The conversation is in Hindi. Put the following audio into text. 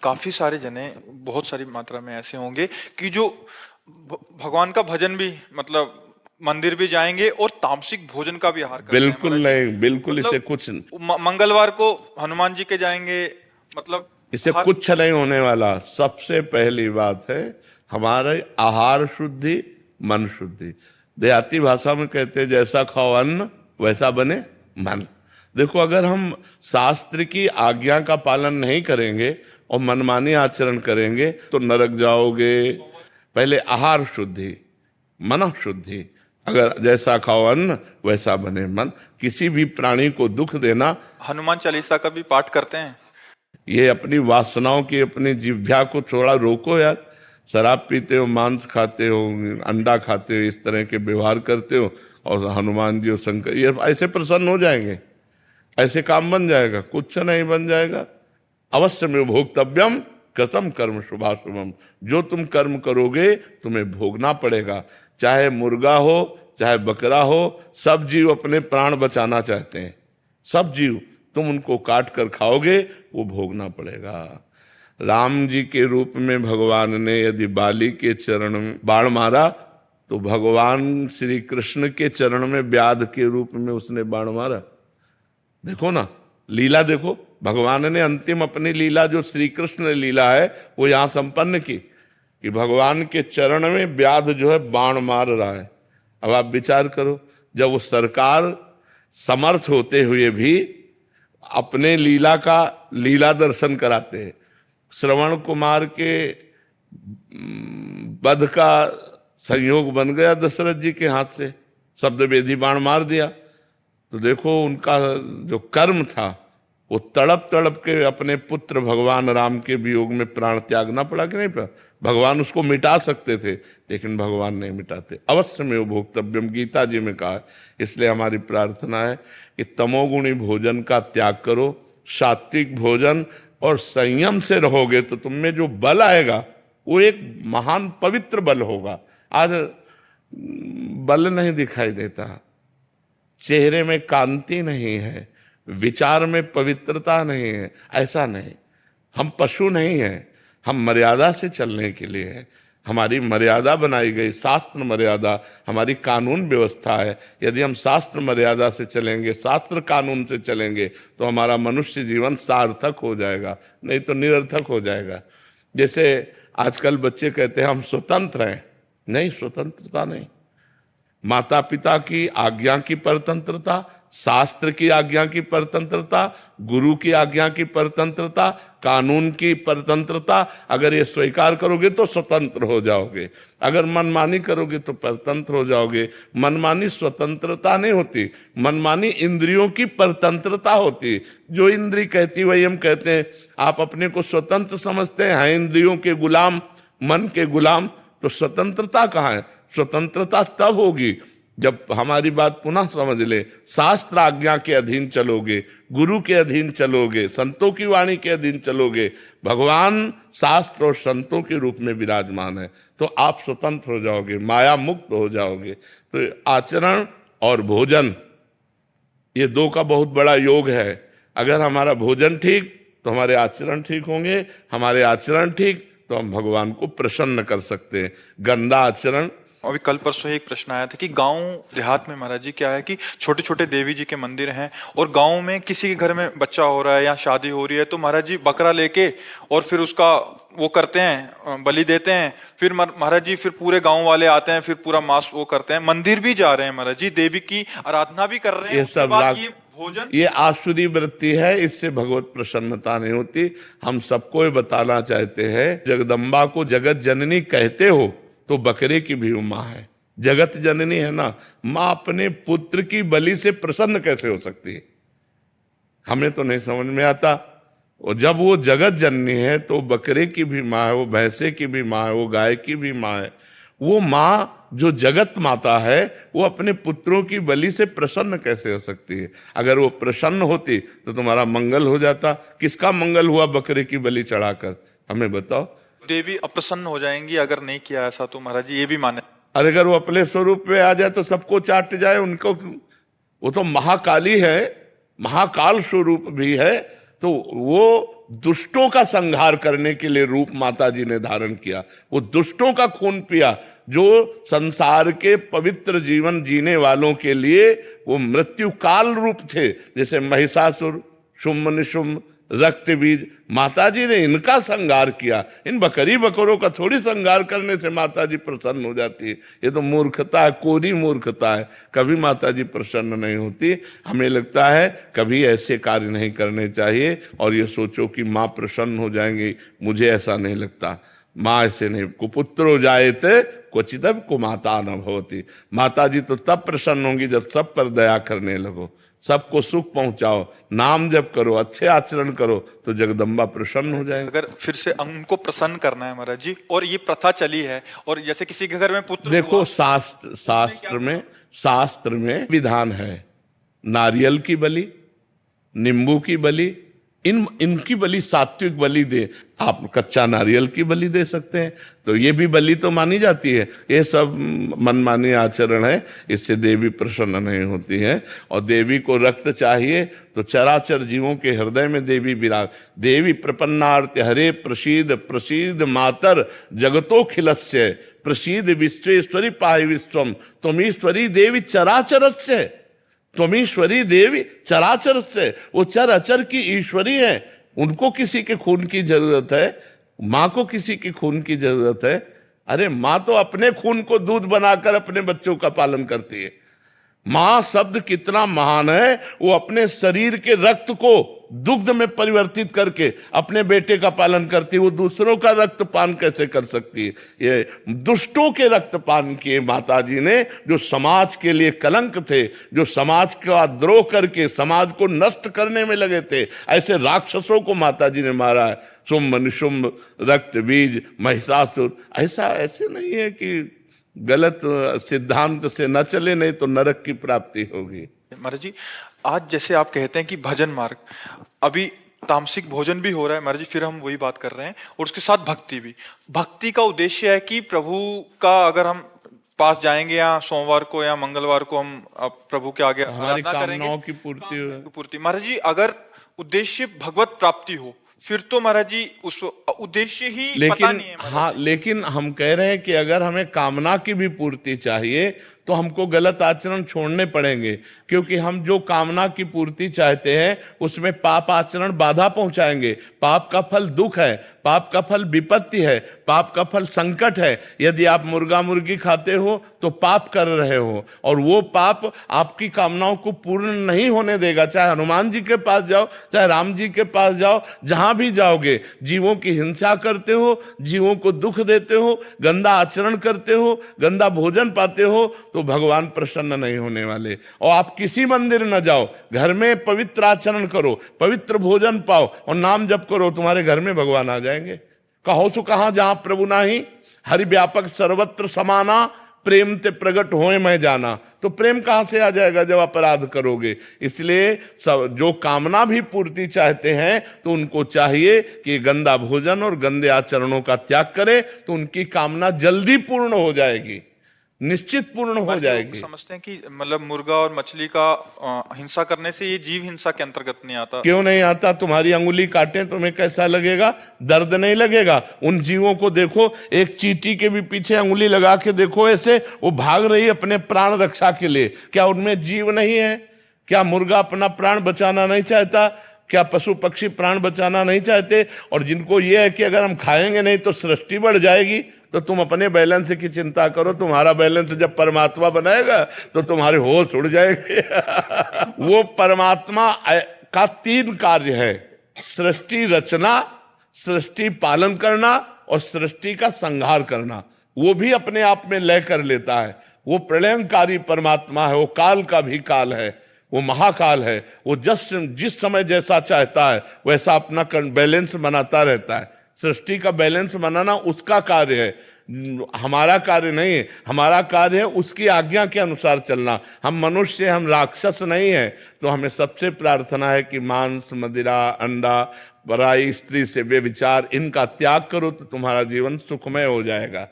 काफी सारे जने बहुत सारी मात्रा में ऐसे होंगे कि जो भगवान का भजन भी मतलब मंदिर भी जाएंगे और तामसिक भोजन का भी आहार करते हैं बिल्कुल महाराज जी। नहीं, बिल्कुल इसे मतलब कुछ मंगलवार को हनुमान जी के जाएंगे, मतलब इसे हर कुछ नहीं होने वाला। सबसे पहली बात है हमारे आहार शुद्धि, मन शुद्धि। देहाती भाषा में कहते हैं जैसा खाओ अन्न वैसा बने मन। देखो, अगर हम शास्त्र की आज्ञा का पालन नहीं करेंगे और मनमानी आचरण करेंगे तो नरक जाओगे। पहले आहार शुद्धि, मन शुद्धि। अगर जैसा खाओ अन्न वैसा बने मन। किसी भी प्राणी को दुख देना, हनुमान चालीसा का भी पाठ करते हैं। ये अपनी वासनाओं की, अपनी जिह्वा को थोड़ा रोको यार। शराब पीते हो, मांस खाते हो, अंडा खाते हो, इस तरह के व्यवहार करते हो और हनुमान जी और शंकर ये ऐसे प्रसन्न हो जाएंगे, ऐसे काम बन जाएगा? कुछ नहीं बन जाएगा। अवश्य में भोक्तव्यम कृतम कर्म शुभाशुभम। जो तुम कर्म करोगे तुम्हें भोगना पड़ेगा। चाहे मुर्गा हो चाहे बकरा हो, सब जीव अपने प्राण बचाना चाहते हैं। सब जीव, तुम उनको काट कर खाओगे वो भोगना पड़ेगा। राम जी के रूप में भगवान ने यदि बाली के चरण में बाण मारा तो भगवान श्री कृष्ण के चरण में व्याध के रूप में उसने बाण मारा। देखो ना, लीला देखो। भगवान ने अंतिम अपनी लीला जो श्री कृष्ण लीला है वो यहां संपन्न की कि भगवान के चरण में व्याध जो है बाण मार रहा है। अब आप विचार करो, जब वो सरकार समर्थ होते हुए भी अपने लीला का लीला दर्शन कराते हैं। श्रवण कुमार के वध का संयोग बन गया दशरथ जी के हाथ से, शब्द वेदी बाण मार दिया। तो देखो उनका जो कर्म था वो तड़प तड़प के अपने पुत्र भगवान राम के वियोग में प्राण त्यागना पड़ा कि नहीं पड़ा? भगवान उसको मिटा सकते थे लेकिन भगवान नहीं मिटाते। अवश्य में वो भोक्तव्यम गीता जी में कहा है। इसलिए हमारी प्रार्थना है कि तमोगुणी भोजन का त्याग करो, सात्विक भोजन और संयम से रहोगे तो तुम में जो बल आएगा वो एक महान पवित्र बल होगा। आज बल नहीं दिखाई देता, चेहरे में कांति नहीं है, विचार में पवित्रता नहीं है। ऐसा नहीं, हम पशु नहीं हैं, हम मर्यादा से चलने के लिए हैं। हमारी मर्यादा बनाई गई, शास्त्र मर्यादा हमारी कानून व्यवस्था है। यदि हम शास्त्र मर्यादा से चलेंगे, शास्त्र कानून से चलेंगे तो हमारा मनुष्य जीवन सार्थक हो जाएगा, नहीं तो निरर्थक हो जाएगा। जैसे आजकल बच्चे कहते हैं हम स्वतंत्र हैं। नहीं, स्वतंत्रता नहीं। माता पिता की आज्ञा की परतंत्रता, शास्त्र की आज्ञा की परतंत्रता, गुरु की आज्ञा की परतंत्रता, कानून की परतंत्रता, अगर ये स्वीकार करोगे तो स्वतंत्र हो जाओगे। अगर मनमानी करोगे तो परतंत्र हो जाओगे। मनमानी स्वतंत्रता नहीं होती, मनमानी इंद्रियों की परतंत्रता होती। जो इंद्री कहती वही हम कहते हैं। आप अपने को स्वतंत्र समझते हैं, इंद्रियों के गुलाम, मन के गुलाम, तो स्वतंत्रता कहाँ है? स्वतंत्रता तब होगी जब हमारी बात पुनः समझ ले। शास्त्र आज्ञा के अधीन चलोगे, गुरु के अधीन चलोगे, संतों की वाणी के अधीन चलोगे। भगवान शास्त्र और संतों के रूप में विराजमान है तो आप स्वतंत्र हो जाओगे, माया मुक्त हो जाओगे। तो आचरण और भोजन, ये दो का बहुत बड़ा योग है। अगर हमारा भोजन ठीक तो हमारे आचरण ठीक होंगे, हमारे आचरण ठीक तो हम भगवान को प्रसन्न कर सकते हैं। गंदा आचरण। अभी कल परसों ही एक प्रश्न आया था कि गांव देहात में महाराज जी क्या है कि छोटे छोटे देवी जी के मंदिर हैं और गांव में किसी के घर में बच्चा हो रहा है या शादी हो रही है तो महाराज जी बकरा लेके और फिर उसका वो करते हैं, बलि देते हैं। फिर महाराज जी फिर पूरे गांव वाले आते हैं, फिर पूरा मांस वो करते हैं, मंदिर भी जा रहे हैं महाराज जी, देवी की आराधना भी कर रहे हैं। ये सब ये भोजन, ये आसुरी वृत्ति है, इससे भगवत प्रसन्नता नहीं होती। हम सबको बताना चाहते हैं, जगदम्बा को जगत जननी कहते हो तो बकरे की भी माँ है। जगत जननी है ना, माँ अपने पुत्र की बलि से प्रसन्न कैसे हो सकती है? हमें तो नहीं समझ में आता। और जब वो जगत जननी है तो बकरे की भी माँ है, वो भैंसे की भी माँ है, वो गाय की भी माँ है। वो माँ जो जगत माता है वो अपने पुत्रों की बलि से प्रसन्न कैसे हो सकती है? अगर वो प्रसन्न होती तो तुम्हारा मंगल हो जाता। किसका मंगल हुआ बकरे की बलि चढ़ाकर? हमें बताओ। देवी अप्रसन्न हो जाएंगी अगर नहीं किया ऐसा, तो महाराज जी ये भी माने। अरे अगर वो अपने स्वरूप में आ जाए तो सबको चाट जाए उनको। वो तो महाकाली है, महाकाल स्वरूप भी है, तो वो दुष्टों का संहार करने के लिए रूप माता जी ने धारण किया, वो दुष्टों का खून पिया, जो संसार के पवित्र जीवन जीने वालों के लिए वो मृत्यु काल रूप थे, जैसे महिषासुर, शुम्भ निशुम्भ, रक्त बीज, माता जी ने इनका संहार किया। इन बकरी बकरों का थोड़ी संहार करने से माता जी प्रसन्न हो जाती है, ये तो मूर्खता है, कोरी मूर्खता है, कभी माता जी प्रसन्न नहीं होती। हमें लगता है कभी ऐसे कार्य नहीं करने चाहिए और ये सोचो कि माँ प्रसन्न हो जाएंगी, मुझे ऐसा नहीं लगता। माँ ऐसे नहीं, कुपुत्रो जायते क्वचिदपि कुमाता न भवति। माता जी तो तब प्रसन्न होंगी जब सब पर दया करने लगो, सबको सुख पहुंचाओ, नाम जप करो, अच्छे आचरण करो, तो जगदम्बा प्रसन्न हो जाएगी। अगर फिर से उनको प्रसन्न करना है महाराज जी, और ये प्रथा चली है, और जैसे किसी के घर में पुत्र देखो हुआ, शास्त्र में विधान है, नारियल की बलि, नींबू की बलि, इनकी बलि सात्विक बलि दे। आप कच्चा नारियल की बलि दे सकते हैं, तो ये भी बलि तो मानी जाती है। ये सब मनमानी आचरण है, इससे देवी प्रसन्न नहीं होती है। और देवी को रक्त चाहिए तो चराचर जीवों के हृदय में देवी विराज। देवी प्रपन्नार्थ हरे प्रसीद प्रसीद मातर जगतोखिलस्य प्रसीद विश्वेश्वरी पाहि विश्वम त्वमीश्वरी देवी चराचरस्य। त्वमीश्वरी देवी चराचर से, वो चर अचर की ईश्वरी है, उनको किसी के खून की जरूरत है, माँ को किसी की खून की जरूरत है। अरे माँ तो अपने खून को दूध बनाकर अपने बच्चों का पालन करती है। माँ शब्द कितना महान है, वो अपने शरीर के रक्त को दुग्ध में परिवर्तित करके अपने बेटे का पालन करती है, वो दूसरों का रक्त पान कैसे कर सकती है? ये दुष्टों के रक्त पान किए माता जी ने, जो समाज के लिए कलंक थे, जो समाज का द्रोह करके समाज को नष्ट करने में लगे थे, ऐसे राक्षसों को माता जी ने मारा है। शुम्भ निशुम्भ, रक्त बीज, महिषासुर। ऐसे नहीं है कि गलत सिद्धांत से न चले, नहीं तो नरक की प्राप्ति होगी। महाराज जी, आज जैसे आप कहते हैं कि भजन मार्ग, अभी तामसिक भोजन भी हो रहा है महाराज जी, फिर हम वही बात कर रहे हैं, और उसके साथ भक्ति भी। भक्ति का उद्देश्य है कि प्रभु का अगर हम पास जाएंगे या सोमवार को या मंगलवार को हम प्रभु के आगे हमारी कामनाओं की पूर्ति। महाराज जी, अगर उद्देश्य भगवत प्राप्ति हो, फिर तो महाराज जी उस उद्देश्य ही पता नहीं है। हाँ, लेकिन हम कह रहे हैं कि अगर हमें कामना की भी पूर्ति चाहिए तो हमको गलत आचरण छोड़ने पड़ेंगे, क्योंकि हम जो कामना की पूर्ति चाहते हैं उसमें पाप आचरण बाधा पहुंचाएंगे। पाप का फल दुख है, पाप का फल विपत्ति है, पाप का फल संकट है। यदि आप मुर्गा मुर्गी खाते हो तो पाप कर रहे हो, और वो पाप आपकी कामनाओं को पूर्ण नहीं होने देगा। चाहे हनुमान जी के पास जाओ, चाहे राम जी के पास जाओ, जहां भी जाओगे जीवों की हिंसा करते हो, जीवों को दुख देते हो, गंदा आचरण करते हो, गंदा भोजन पाते हो, तो भगवान प्रसन्न नहीं होने वाले। और आप किसी मंदिर न जाओ, घर में पवित्र आचरण करो, पवित्र भोजन पाओ और नाम जप करो, तुम्हारे घर में भगवान आ जाएंगे। कहो सो कहां जहां प्रभु नाही, हरि व्यापक सर्वत्र समाना, प्रेम ते प्रगट होए मैं जाना। तो प्रेम कहां से आ जाएगा जब अपराध करोगे? इसलिए सब जो कामना भी पूर्ति चाहते हैं तो उनको चाहिए कि गंदा भोजन और गंदे आचरणों का त्याग करें, तो उनकी कामना जल्दी पूर्ण हो जाएगी, निश्चित पूर्ण हो जाएगी। समझते हैं कि मतलब मुर्गा और मछली का हिंसा करने से ये जीव हिंसा के अंतर्गत नहीं आता। क्यों नहीं आता? तुम्हारी अंगुली काटे तुम्हें कैसा लगेगा? दर्द नहीं लगेगा? उन जीवों को देखो, एक चींटी के भी पीछे अंगुली लगा के देखो, ऐसे वो भाग रही अपने प्राण रक्षा के लिए। क्या उनमें जीव नहीं है? क्या मुर्गा अपना प्राण बचाना नहीं चाहता? क्या पशु पक्षी प्राण बचाना नहीं चाहते? और जिनको ये है कि अगर हम खाएंगे नहीं तो सृष्टि बढ़ जाएगी, तो तुम अपने बैलेंस की चिंता करो। तुम्हारा बैलेंस जब परमात्मा बनाएगा तो तुम्हारे होश उड़ जाएंगे। वो परमात्मा का 3 कार्य है: सृष्टि रचना, सृष्टि पालन करना और सृष्टि का संहार करना। वो भी अपने आप में लय कर लेता है। वो प्रलयंकारी परमात्मा है, वो काल का भी काल है, वो महाकाल है। वो जिस समय जैसा चाहता है वैसा अपना बैलेंस बनाता रहता है। सृष्टि का बैलेंस बनाना उसका कार्य है, हमारा कार्य नहीं है। हमारा कार्य है उसकी आज्ञा के अनुसार चलना। हम मनुष्य, हम राक्षस नहीं है। तो हमें सबसे प्रार्थना है कि मांस, मदिरा, अंडा, पराई स्त्री से व्यभिचार, इनका त्याग करो तो तुम्हारा जीवन सुखमय हो जाएगा।